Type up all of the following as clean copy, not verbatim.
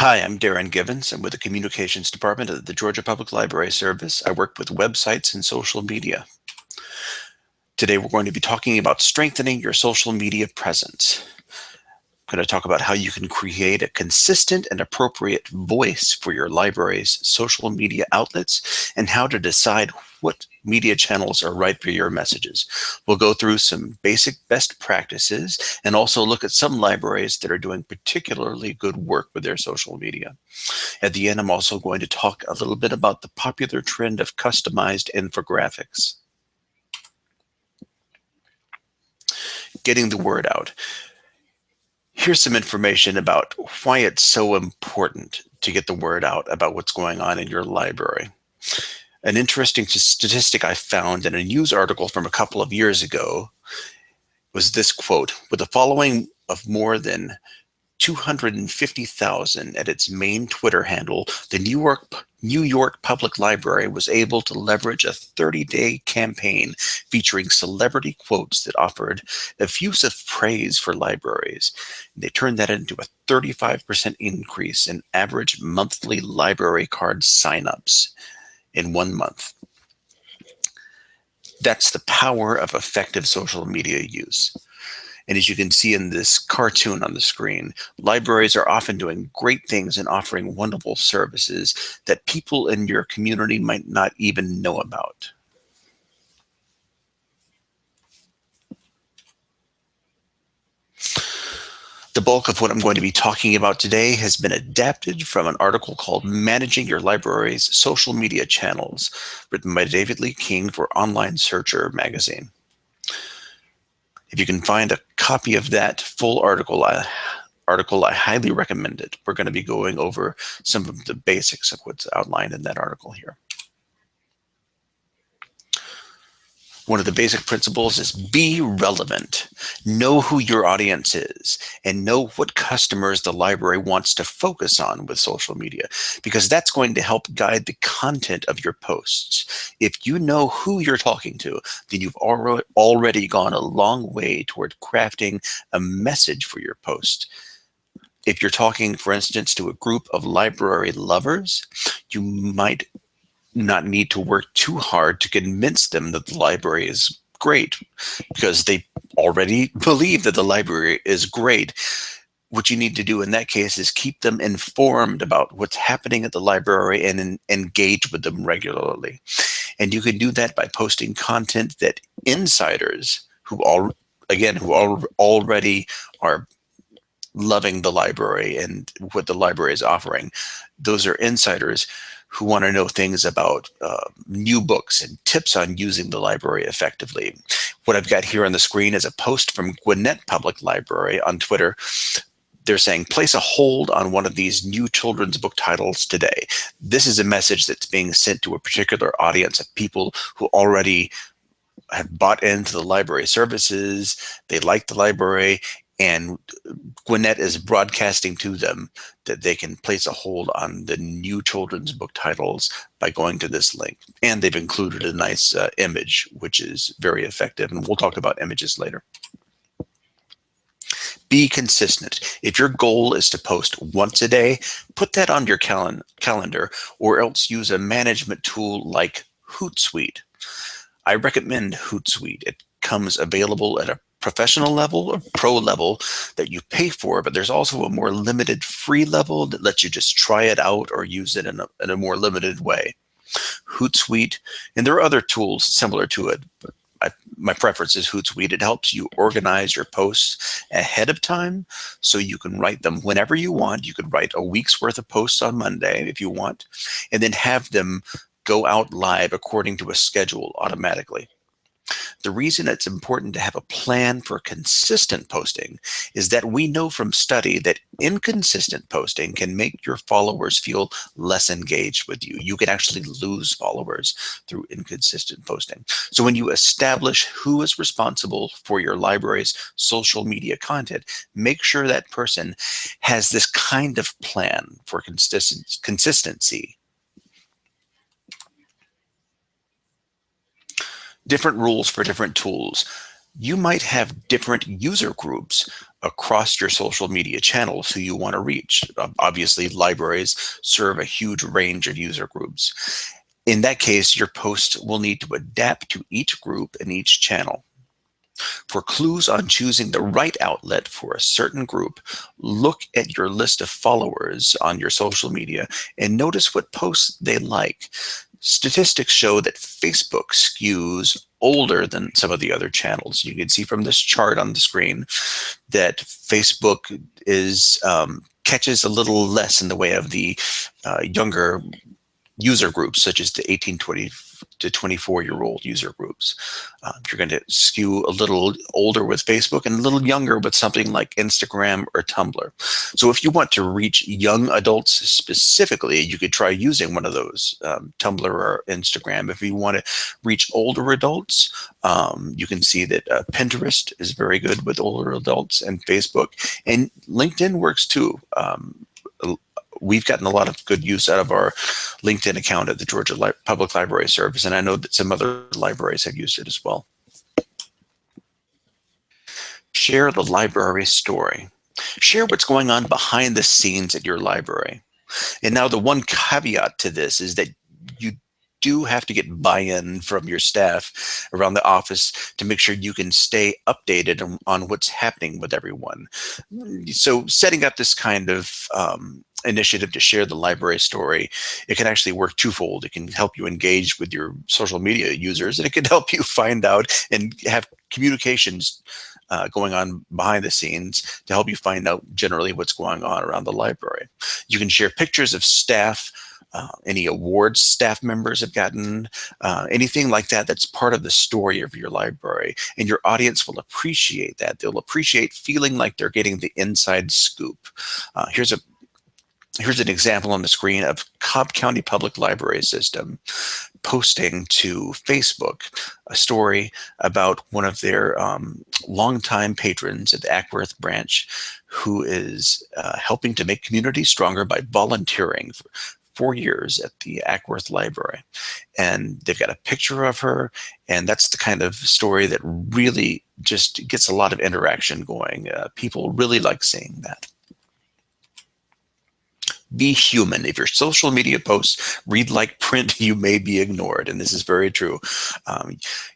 Hi, I'm Darren Givens. I'm with the Communications Department of the Georgia Public Library Service. I work with websites and social media. Today we're going to be talking about strengthening your social media presence. I'm going to talk about how you can create a consistent and appropriate voice for your library's social media outlets and how to decide what media channels are right for your messages. We'll go through some basic best practices and also look at some libraries that are doing particularly good work with their social media. At the end, I'm also going to talk a little bit about the popular trend of customized infographics. Getting the word out. Here's some information about why it's so important to get the word out about what's going on in your library. An interesting statistic I found in a news article from a couple of years ago was this quote: with a following of more than 250,000 at its main Twitter handle, the New York Public Library was able to leverage a 30-day campaign featuring celebrity quotes that offered effusive praise for libraries. They turned that into a 35% increase in average monthly library card signups in 1 month. That's the power of effective social media use. And as you can see in this cartoon on the screen, libraries are often doing great things and offering wonderful services that people in your community might not even know about. The bulk of what I'm going to be talking about today has been adapted from an article called Managing Your Library's Social Media Channels, written by David Lee King for Online Searcher magazine. If you can find a copy of that full article, I highly recommend it. We're going to be going over some of the basics of what's outlined in that article here. One of the basic principles is be relevant. Know who your audience is and know what customers the library wants to focus on with social media, because that's going to help guide the content of your posts. If you know who you're talking to, then you've already gone a long way toward crafting a message for your post. If you're talking, for instance, to a group of library lovers, you might not need to work too hard to convince them that the library is great, because they already believe that the library is great. What you need to do in that case is keep them informed about what's happening at the library and engage with them regularly. And you can do that by posting content that insiders who already are loving the library and what the library is offering. Those are insiders who want to know things about new books and tips on using the library effectively. What I've got here on the screen is a post from Gwinnett Public Library on Twitter. They're saying, place a hold on one of these new children's book titles today. This is a message that's being sent to a particular audience of people who already have bought into the library services, they like the library, and Gwinnett is broadcasting to them that they can place a hold on the new children's book titles by going to this link. And they've included a nice image, which is very effective. And we'll talk about images later. Be consistent. If your goal is to post once a day, put that on your calendar, or else use a management tool like Hootsuite. I recommend Hootsuite. It comes available at a professional level or pro level that you pay for, but there's also a more limited free level that lets you just try it out or use it in a more limited way. Hootsuite, and there are other tools similar to it, but my preference is Hootsuite. It helps you organize your posts ahead of time so you can write them whenever you want. You could write a week's worth of posts on Monday if you want, and then have them go out live according to a schedule automatically. The reason it's important to have a plan for consistent posting is that we know from study that inconsistent posting can make your followers feel less engaged with you. You can actually lose followers through inconsistent posting. So when you establish who is responsible for your library's social media content, make sure that person has this kind of plan for consistency. Different rules for different tools. You might have different user groups across your social media channels who you want to reach. Obviously, libraries serve a huge range of user groups. In that case, your post will need to adapt to each group and each channel. For clues on choosing the right outlet for a certain group, look at your list of followers on your social media and notice what posts they like. Statistics show that Facebook skews older than some of the other channels. You can see from this chart on the screen that Facebook is catches a little less in the way of the younger user groups, such as the 18-20 to 24-year-old user groups. You're going to skew a little older with Facebook and a little younger with something like Instagram or Tumblr. So if you want to reach young adults specifically, you could try using one of those, Tumblr or Instagram. If you want to reach older adults, you can see that Pinterest is very good with older adults, and Facebook, and LinkedIn works too. We've gotten a lot of good use out of our LinkedIn account at the Georgia Public Library Service, and I know that some other libraries have used it as well. Share the library story. Share what's going on behind the scenes at your library. And now the one caveat to this is that you do have to get buy-in from your staff around the office to make sure you can stay updated on what's happening with everyone. So setting up this kind of initiative to share the library story, it can actually work twofold. It can help you engage with your social media users, and it can help you find out and have communications going on behind the scenes to help you find out generally what's going on around the library. You can share pictures of staff, any awards staff members have gotten, anything like that that's part of the story of your library. And your audience will appreciate that. They'll appreciate feeling like they're getting the inside scoop. Here's an example on the screen of Cobb County Public Library System posting to Facebook a story about one of their longtime patrons at the Ackworth branch who is helping to make communities stronger by volunteering for 4 years at the Ackworth Library. And they've got a picture of her, and that's the kind of story that really just gets a lot of interaction going. People really like seeing that. Be human. If your social media posts read like print, you may be ignored. And this is very true.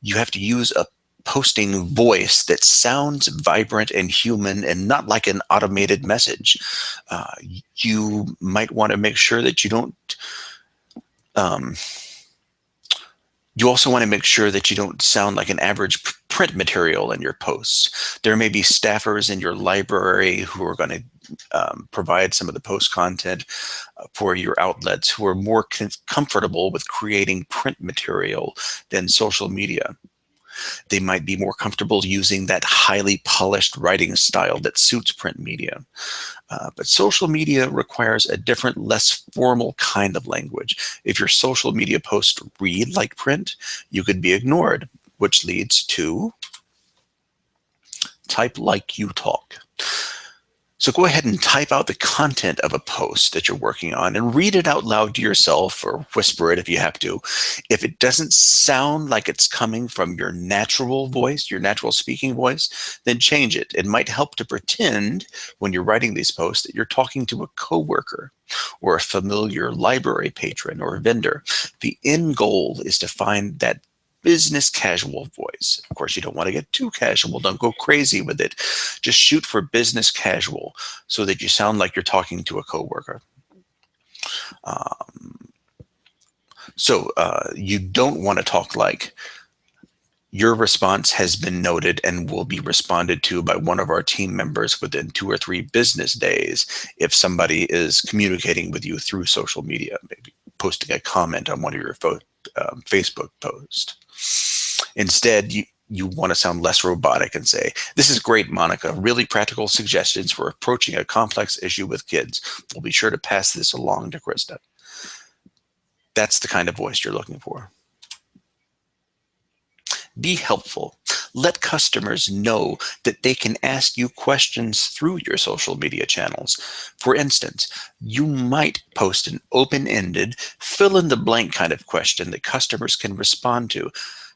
You have to use a posting voice that sounds vibrant and human and not like an automated message. You might want to make sure that you don't you also want to make sure that you don't sound like an average print material in your posts. There may be staffers in your library who are going to provide some of the post content for your outlets who are more comfortable with creating print material than social media. They might be more comfortable using that highly polished writing style that suits print media. But social media requires a different, less formal kind of language. If your social media posts read like print, you could be ignored, which leads to type like you talk. So go ahead and type out the content of a post that you're working on and read it out loud to yourself, or whisper it if you have to. If it doesn't sound like it's coming from your natural voice, your natural speaking voice, then change it. It might help to pretend when you're writing these posts that you're talking to a coworker or a familiar library patron or vendor. The end goal is to find that business casual voice. Of course, you don't want to get too casual. Don't go crazy with it. Just shoot for business casual so that you sound like you're talking to a coworker. You don't want to talk like your response has been noted and will be responded to by one of our team members within 2 or 3 business days if somebody is communicating with you through social media, maybe posting a comment on one of your Facebook posts. Instead, you want to sound less robotic and say, "This is great, Monica. Really practical suggestions for approaching a complex issue with kids. We'll be sure to pass this along to Krista." That's the kind of voice you're looking for. Be helpful. Let customers know that they can ask you questions through your social media channels. For instance, you might post an open-ended, fill-in-the-blank kind of question that customers can respond to.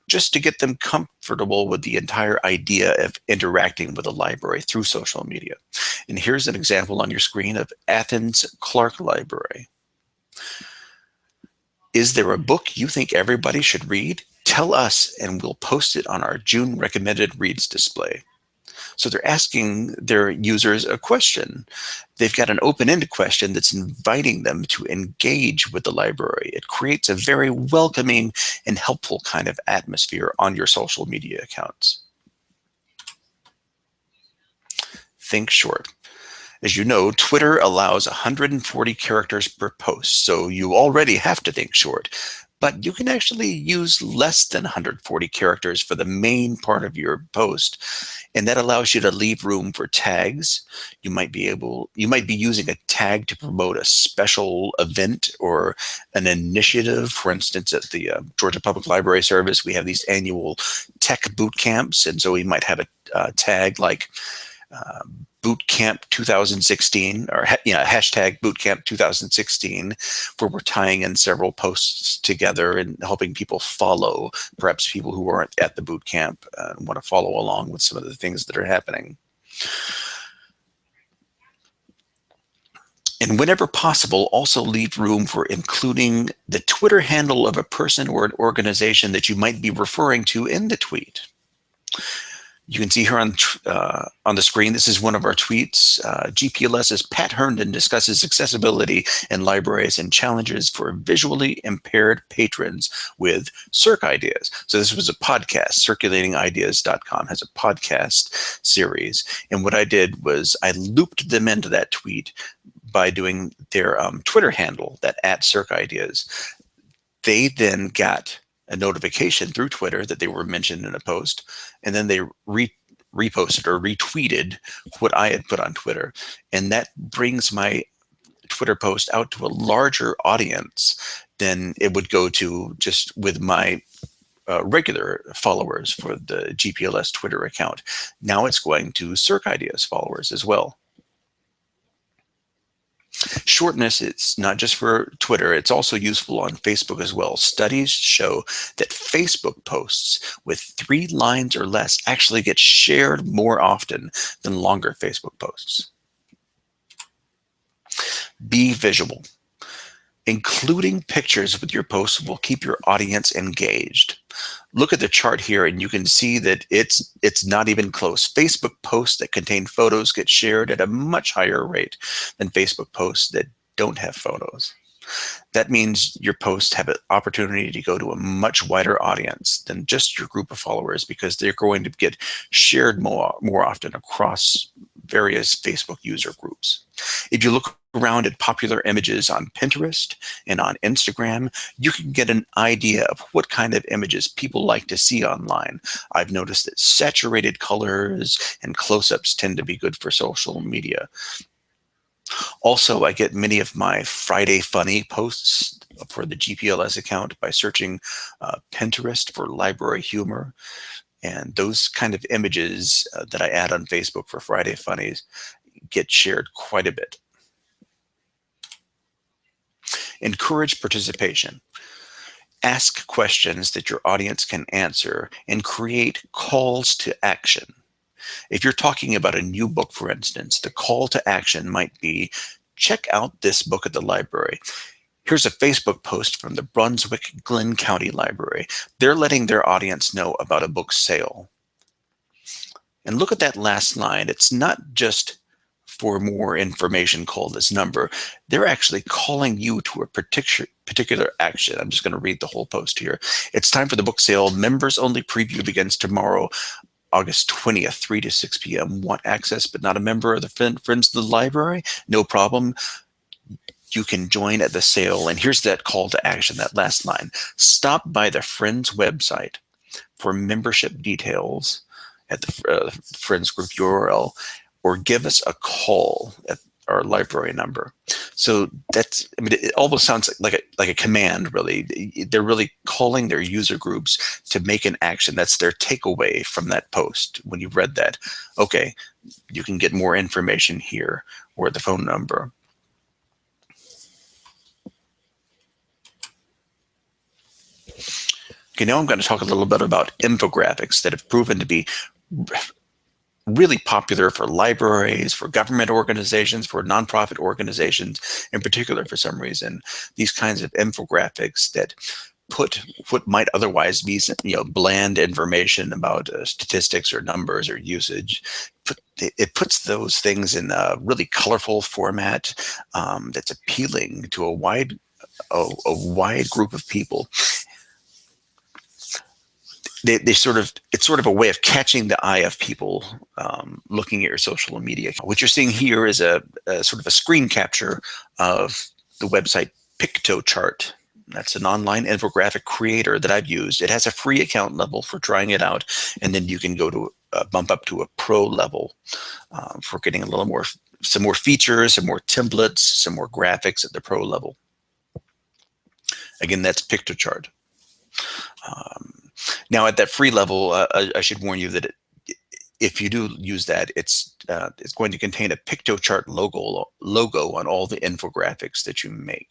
just to get them comfortable with the entire idea of interacting with the library through social media. And here's an example on your screen of Athens Clark Library. Is there a book you think everybody should read? Tell us and we'll post it on our June recommended reads display. So they're asking their users a question. They've got an open-ended question that's inviting them to engage with the library. It creates a very welcoming and helpful kind of atmosphere on your social media accounts. Think short. As you know, Twitter allows 140 characters per post, so you already have to think short. But you can actually use less than 140 characters for the main part of your post, and that allows you to leave room for tags. You might be using a tag to promote a special event or an initiative. For instance, at the Georgia Public Library Service, we have these annual tech boot camps, and so we might have a tag like Boot Camp 2016, or hashtag Boot Camp 2016, where we're tying in several posts together and helping people follow, perhaps people who aren't at the boot camp and want to follow along with some of the things that are happening. And whenever possible, also leave room for including the Twitter handle of a person or an organization that you might be referring to in the tweet. You can see here on the screen, this is one of our tweets. GPLS's Pat Herndon discusses accessibility in libraries and challenges for visually impaired patrons with Circ Ideas. So this was a podcast. Circulatingideas.com has a podcast series. And what I did was I looped them into that tweet by doing their Twitter handle, that @CircIdeas. They then got a notification through Twitter that they were mentioned in a post, and then they reposted or retweeted what I had put on Twitter. And that brings my Twitter post out to a larger audience than it would go to just with my regular followers for the GPLS Twitter account. Now it's going to Circ Ideas followers as well. Shortness is not just for Twitter, it's also useful on Facebook as well. Studies show that Facebook posts with 3 lines or less actually get shared more often than longer Facebook posts. Be visual. Including pictures with your posts will keep your audience engaged. Look at the chart here and you can see that it's not even close. Facebook posts that contain photos get shared at a much higher rate than Facebook posts that don't have photos. That means your posts have an opportunity to go to a much wider audience than just your group of followers, because they're going to get shared more often across various Facebook user groups. If you look around at popular images on Pinterest and on Instagram, you can get an idea of what kind of images people like to see online. I've noticed that saturated colors and close-ups tend to be good for social media. Also, I get many of my Friday Funny posts for the GPLS account by searching Pinterest for library humor. And those kind of images that I add on Facebook for Friday Funnies get shared quite a bit. Encourage participation. Ask questions that your audience can answer and create calls to action. If you're talking about a new book, for instance, the call to action might be, check out this book at the library. Here's a Facebook post from the Brunswick-Glenn County Library. They're letting their audience know about a book sale. And look at that last line. It's not just for more information, call this number. They're actually calling you to a particular action. I'm just going to read the whole post here. It's time for the book sale. Members only preview begins tomorrow, August 20th, 3 to 6 p.m. Want access but not a member of the Friends of the Library? No problem. You can join at the sale. And here's that call to action, that last line. Stop by the Friends website for membership details at the Friends group URL, or give us a call at our library number. So that's, I mean, it almost sounds like a command, really. They're really calling their user groups to make an action. That's their takeaway from that post. When you've read that, okay, you can get more information here, or the phone number. Okay, now I'm going to talk a little bit about infographics that have proven to be really popular for libraries, for government organizations, for nonprofit organizations in particular. For some reason, these kinds of infographics that put what might otherwise be, bland information about statistics or numbers or usage, it puts those things in a really colorful format that's appealing to a wide group of people. They sort of, it's sort of a way of catching the eye of people looking at your social media. What you're seeing here is a sort of a screen capture of the website PictoChart. That's an online infographic creator that I've used. It has a free account level for trying it out, and then you can go to bump up to a pro level for getting a little more, some more features, some more templates, some more graphics at the pro level. Again, that's PictoChart. Now, at that free level, I should warn you that if you do use that, it's going to contain a PictoChart logo on all the infographics that you make.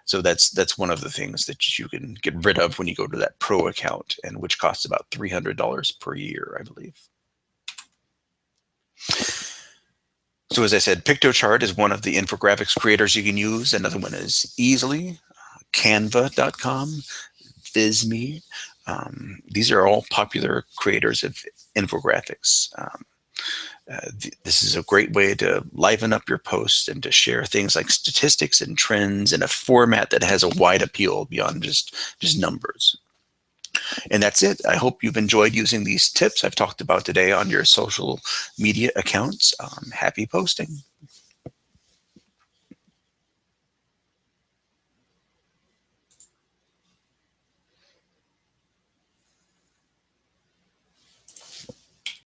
So that's one of the things that you can get rid of when you go to that pro account, and which costs about $300 per year, I believe. So as I said, PictoChart is one of the infographics creators you can use. Another one is Easily, Canva.com, Visme. These are all popular creators of infographics. This is a great way to liven up your posts and to share things like statistics and trends in a format that has a wide appeal beyond just numbers. And that's it. I hope you've enjoyed using these tips I've talked about today on your social media accounts. Happy posting.